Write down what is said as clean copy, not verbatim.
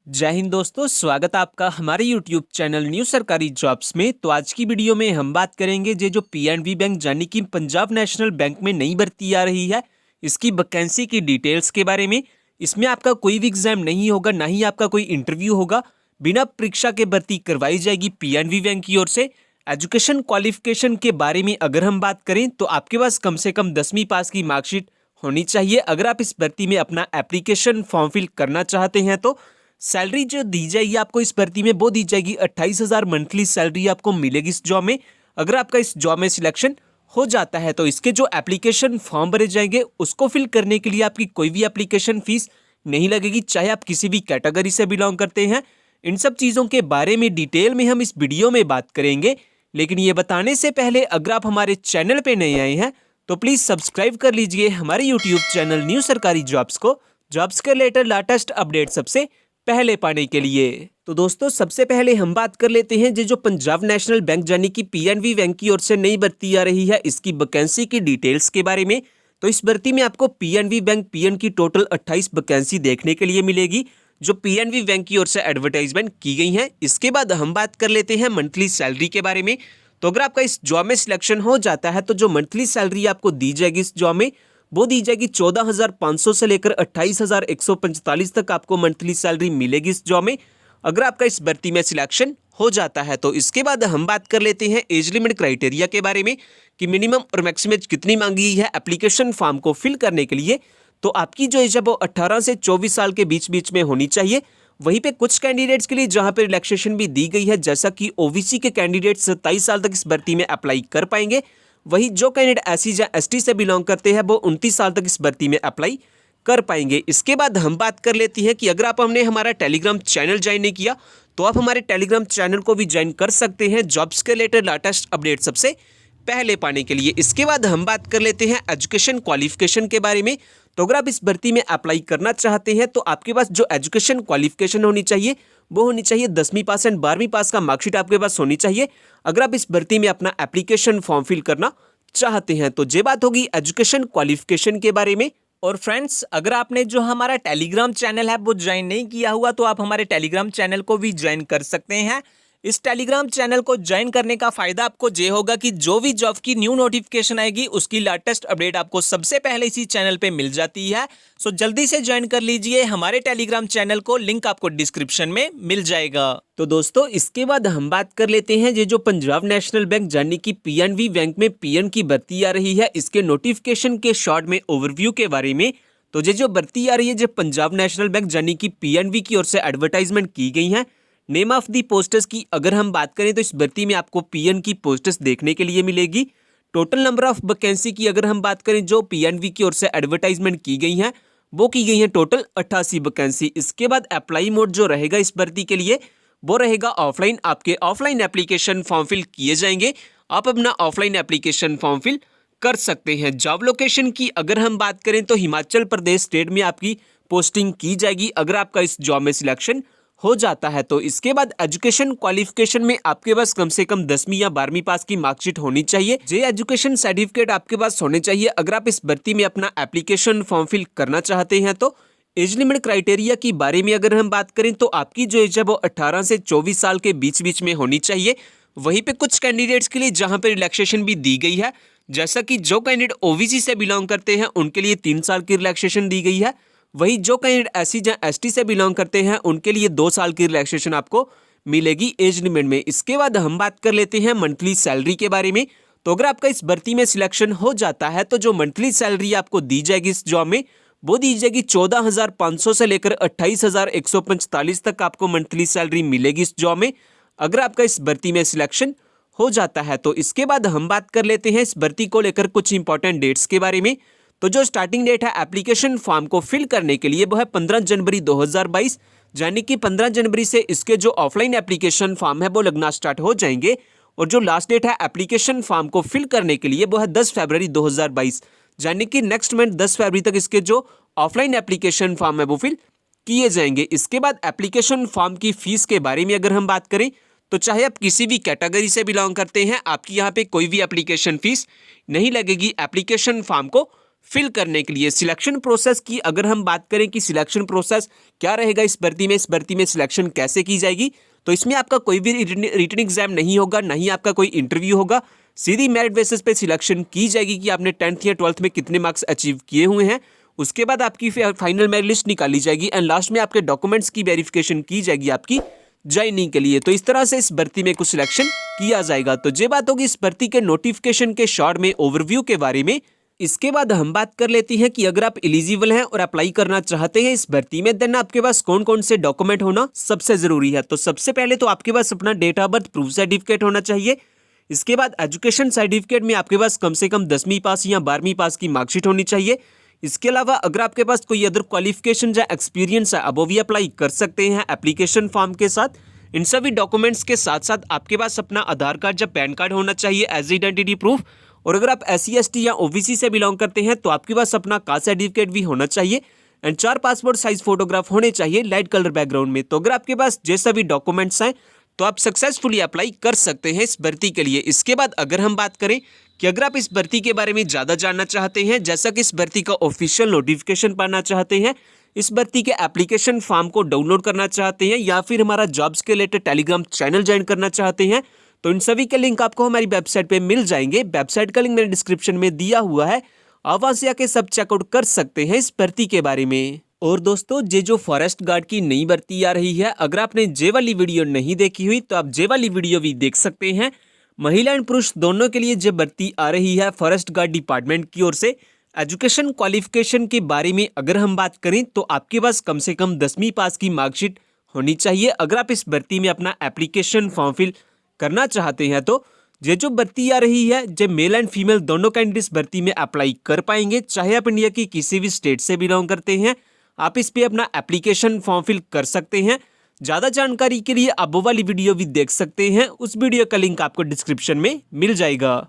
जय हिंद दोस्तों, स्वागत है आपका हमारे यूट्यूब चैनल न्यू सरकारी जॉब्स में। तो आज की वीडियो में हम बात करेंगे जो पीएनबी बैंक यानी कि पंजाब नेशनल बैंक में नई भर्ती आ रही है, इसकी वैकेंसी की डिटेल्स के बारे में। इसमें आपका कोई भी एग्जाम नहीं होगा, ना ही आपका कोई इंटरव्यू होगा। बिना परीक्षा के भर्ती करवाई जाएगी पीएनबी बैंक की ओर से। एजुकेशन क्वालिफिकेशन के बारे में अगर हम बात करें तो आपके पास कम से कम 10वीं पास की मार्कशीट होनी चाहिए। अगर आप इस भर्ती में अपना एप्लीकेशन फॉर्म फिल करना चाहते हैं तो सैलरी जो दी जाएगी आपको इस भर्ती में वो दी जाएगी 28,000 मंथली सैलरी आपको मिलेगी इस जॉब में। अगर आपका इस जॉब में सिलेक्शन हो जाता है तो इसके जो एप्लीकेशन फॉर्म भरे जाएंगे उसको फिल करने के लिए आपकी कोई भी एप्लीकेशन फीस नहीं लगेगी, चाहे आप किसी भी कैटेगरी से बिलोंग करते हैं। इन सब चीज़ों के बारे में डिटेल में हम इस वीडियो में बात करेंगे। लेकिन ये बताने से पहले अगर आप हमारे चैनल पे नए आए हैं तो प्लीज़ सब्सक्राइब कर लीजिए हमारे यूट्यूब चैनल न्यू सरकारी जॉब्स को, जॉब्स के रिलेटेड लेटेस्ट अपडेट सबसे पहले पाने के लिए। तो दोस्तों सबसे पहले हम बात कर लेते हैं जो पंजाब नेशनल बैंक यानी कि पीएनबी बैंक की ओर से नई भर्ती आ रही है, इसकी वैकेंसी की डिटेल्स के बारे में। तो इस भर्ती में आपको पीएनबी बैंक पीएन की टोटल 28 वैकेंसी देखने के लिए मिलेगी, जो पीएनबी बैंक की ओर से एडवर्टाइजमेंट की गई है। इसके बाद हम बात कर लेते हैं मंथली सैलरी के बारे में। तो अगर आपका इस जॉब में सिलेक्शन हो जाता है तो जो मंथली सैलरी आपको दी जाएगी इस जॉब में वो दी जाएगी 14,500 से लेकर 28,145 तक आपको मंथली सैलरी मिलेगी इस जॉब में, अगर आपका इस भर्ती में सिलेक्शन हो जाता है तो। इसके बाद हम बात कर लेते हैं एज लिमिट क्राइटेरिया के बारे में कि मिनिमम और मैक्सिमम एज कितनी मांगी गई है एप्लीकेशन फॉर्म को फिल करने के लिए। तो आपकी जो एज है वो 18 से 24 साल के बीच बीच में होनी चाहिए। वहीं पे कुछ कैंडिडेट्स के लिए जहां पर रिलैक्सेशन भी दी गई है, जैसा कि ओबीसी के कैंडिडेट 27 साल तक इस भर्ती में अप्लाई कर पाएंगे। वही जो कैंडिडेट एससी या एसटी से बिलोंग करते हैं वो 29 साल तक इस भर्ती में अप्लाई कर पाएंगे। इसके बाद हम बात कर लेती हैं कि अगर आप हमने हमारा टेलीग्राम चैनल ज्वाइन नहीं किया तो आप हमारे टेलीग्राम चैनल को भी ज्वाइन कर सकते हैं, जॉब्स के रिलेटेड लेटेस्ट अपडेट सबसे पहले पाने के लिए। इसके बाद हम बात कर लेते हैं एजुकेशन क्वालिफिकेशन के बारे में। तो अगर आप इस भर्ती में अप्लाई करना चाहते हैं तो आपके पास जो एजुकेशन क्वालिफिकेशन होनी चाहिए वो होनी चाहिए 10वीं पास एंड 12वीं पास का मार्कशीट आपके पास होनी चाहिए, अगर आप इस भर्ती में अपना एप्लीकेशन फॉर्म फिल करना चाहते हैं तो। ये बात होगी एजुकेशन क्वालिफिकेशन के बारे में। और फ्रेंड्स, अगर आपने जो हमारा टेलीग्राम चैनल है वो ज्वाइन नहीं किया हुआ तो आप हमारे टेलीग्राम चैनल को भी ज्वाइन कर सकते हैं। इस टेलीग्राम चैनल को ज्वाइन करने का फायदा आपको ये होगा कि जो भी जॉब की न्यू नोटिफिकेशन आएगी उसकी लेटेस्ट अपडेट आपको सबसे पहले इसी चैनल पे मिल जाती है। सो जल्दी से ज्वाइन कर लीजिए हमारे टेलीग्राम चैनल को, लिंक आपको डिस्क्रिप्शन में मिल जाएगा। तो दोस्तों इसके बाद हम बात कर लेते हैं जो पंजाब नेशनल बैंक यानी कि पीएनबी बैंक में पीएन की भर्ती आ रही है, इसके नोटिफिकेशन के शॉर्ट में ओवरव्यू के बारे में। तो जो भर्ती आ रही है जो पंजाब नेशनल बैंक यानी कि पीएनबी की ओर से एडवर्टाइजमेंट की गई है। नेम ऑफ दी पोस्टर्स की अगर हम बात करें तो इस भर्ती में आपको पीएन की पोस्टर्स देखने के लिए मिलेगी। टोटल नंबर ऑफ वैकेंसी की अगर हम बात करें जो पीएनबी की ओर से एडवर्टाइजमेंट की गई है वो की गई है टोटल 88 वैकेंसी। इसके बाद अप्लाई मोड जो रहेगा इस भर्ती के लिए वो रहेगा ऑफलाइन। आपके ऑफलाइन एप्लीकेशन फॉर्म फिल किए जाएंगे, आप अपना ऑफलाइन एप्लीकेशन फॉर्म फिल कर सकते हैं। जॉब लोकेशन की अगर हम बात करें तो हिमाचल प्रदेश स्टेट में आपकी पोस्टिंग की जाएगी, अगर आपका इस जॉब में सिलेक्शन हो जाता है तो। इसके बाद एजुकेशन क्वालिफिकेशन में आपके पास कम से कम 10वीं या 12वीं पास की मार्कशीट होनी चाहिए। जे एजुकेशन सर्टिफिकेट आपके पास होने चाहिए अगर आप इस भर्ती में अपना एप्लीकेशन फॉर्म फिल करना चाहते हैं तो। एज लिमिट क्राइटेरिया की बारे में अगर हम बात करें तो आपकी जो एज है वो 18 से 24 साल के बीच बीच में होनी चाहिए। वहीं पे कुछ कैंडिडेट्स के लिए जहां पे रिलैक्सेशन भी दी गई है, जैसा कि जो कैंडिडेट ओबीसी से बिलोंग करते हैं उनके लिए 3 साल की रिलैक्सेशन दी गई है। वही जो कैंडिडेट एससी या एसटी से बिलोंग करते हैं उनके लिए 2 साल की रिलैक्सेशन आपको मिलेगी एज लिमिट में। इसके बाद हम बात कर लेते हैं मंथली सैलरी के बारे में। तो अगर आपका इस भर्ती में सिलेक्शन हो जाता है तो जो मंथली सैलरी आपको दी जाएगी इस जॉब में वो दी जाएगी 14,500 से लेकर 28,145 तक आपको मंथली सैलरी मिलेगी इस जॉब में, अगर आपका इस भर्ती में सिलेक्शन हो जाता है तो। इसके बाद हम बात कर लेते हैं इस भर्ती को लेकर कुछ इंपॉर्टेंट डेट्स के बारे में। तो जो स्टार्टिंग डेट है एप्लीकेशन फॉर्म को फिल करने के लिए वो है 15 जनवरी 2022, यानी कि 15 जनवरी से इसके जो ऑफलाइन एप्लीकेशन फॉर्म है वो लगना स्टार्ट हो जाएंगे। और जो लास्ट डेट है एप्लीकेशन फॉर्म को फिल करने के लिए वो है 10 फरवरी 2022, यानी कि नेक्स्ट मंथ 10 फरवरी तक इसके जो ऑफलाइन एप्लीकेशन फॉर्म है वो फिल किए जाएंगे। इसके बाद एप्लीकेशन फॉर्म की फीस के बारे में अगर हम बात करें तो चाहे आप किसी भी कैटेगरी से बिलोंग करते हैं आपकी यहाँ पे कोई भी एप्लीकेशन फीस नहीं लगेगी एप्लीकेशन फॉर्म को फिल करने के लिए। सिलेक्शन प्रोसेस की अगर हम बात करें कि सिलेक्शन प्रोसेस क्या रहेगा इस भर्ती में सिलेक्शन कैसे की जाएगी, तो इसमें आपका कोई भी रिटन एग्जाम नहीं होगा, ना ही आपका कोई इंटरव्यू होगा। सीधी मेरिट बेसिस पे सिलेक्शन की जाएगी कि आपने 10th या 12th में कितने मार्क्स अचीव किए हुए हैं। उसके बाद आपकी फाइनल मेरिट लिस्ट निकाली जाएगी एंड लास्ट में आपके डॉक्यूमेंट्स की वेरिफिकेशन की जाएगी आपकी ज्वाइनिंग के लिए। तो इस तरह से इस भर्ती में कुछ सिलेक्शन किया जाएगा। तो ये बात होगी इस भर्ती के नोटिफिकेशन के शॉर्ट में ओवरव्यू के बारे में। इसके बाद हम बात कर लेते हैं कि अगर आप एलिजिबल हैं और अप्लाई करना चाहते हैं इस भर्ती में, देन आपके पास कौन कौन से डॉक्यूमेंट होना सबसे जरूरी है। तो सबसे पहले तो आपके पास अपना date of birth proof certificate होना चाहिए। इसके बाद एजुकेशन सर्टिफिकेट में आपके पास कम से कम 10वीं पास या 12वीं पास की मार्कशीट होनी चाहिए। इसके अलावा अगर आपके पास कोई अदर क्वालिफिकेशन या एक्सपीरियंस है, अब वो भी अप्लाई कर सकते हैं एप्लीकेशन फॉर्म के साथ। इन सभी डॉक्यूमेंट्स के साथ साथ आपके पास अपना आधार कार्ड या पैन कार्ड होना चाहिए एज आइडेंटिटी प्रूफ। और अगर आप SC ST या OBC से बिलोंग करते हैं तो आपके पास अपना कास्ट सर्टिफिकेट भी होना चाहिए एंड 4 पासपोर्ट साइज फोटोग्राफ होने चाहिए लाइट कलर बैकग्राउंड में। तो अगर आपके पास ये सभी डॉक्यूमेंट्स हैं तो आप सक्सेसफुली अप्लाई कर सकते हैं इस भर्ती के लिए। इसके बाद अगर हम बात करें कि अगर आप इस भर्ती के बारे में ज़्यादा जानना चाहते हैं, जैसा कि इस भर्ती का ऑफिशियल नोटिफिकेशन पाना चाहते हैं, इस भर्ती के एप्लीकेशन फॉर्म को डाउनलोड करना चाहते हैं या फिर हमारा जॉब्स के रिलेटेड टेलीग्राम चैनल ज्वाइन करना चाहते हैं, तो इन सभी के लिंक आपको हमारी वेबसाइट पे मिल जाएंगे। वेबसाइट का लिंक मैंने डिस्क्रिप्शन में दिया हुआ है, आप वहां से आके सब चेकआउट कर सकते हैं इस भर्ती के बारे में। और दोस्तों, ये जो फॉरेस्ट गार्ड की नई भर्ती आ रही है, अगर आपने जे वाली वीडियो नहीं देखी हुई तो आप जे वाली वीडियो भी देख सकते हैं। महिला एंड पुरुष दोनों के लिए जो भर्ती आ रही है फॉरेस्ट गार्ड डिपार्टमेंट की ओर से, एजुकेशन क्वालिफिकेशन के बारे में अगर हम बात करें तो आपके पास कम से कम 10वीं पास की मार्कशीट होनी चाहिए अगर आप इस भर्ती में अपना एप्लीकेशन फॉर्म फिल करना चाहते हैं। तो ये जो भर्ती आ रही है, जो मेल एंड फीमेल दोनों कैंडिडेट इस भर्ती में अप्लाई कर पाएंगे, चाहे आप इंडिया की किसी भी स्टेट से बिलोंग करते हैं, आप इस पे अपना एप्लीकेशन फॉर्म फिल कर सकते हैं। ज़्यादा जानकारी के लिए आप वो वाली वीडियो भी देख सकते हैं, उस वीडियो का लिंक आपको डिस्क्रिप्शन में मिल जाएगा।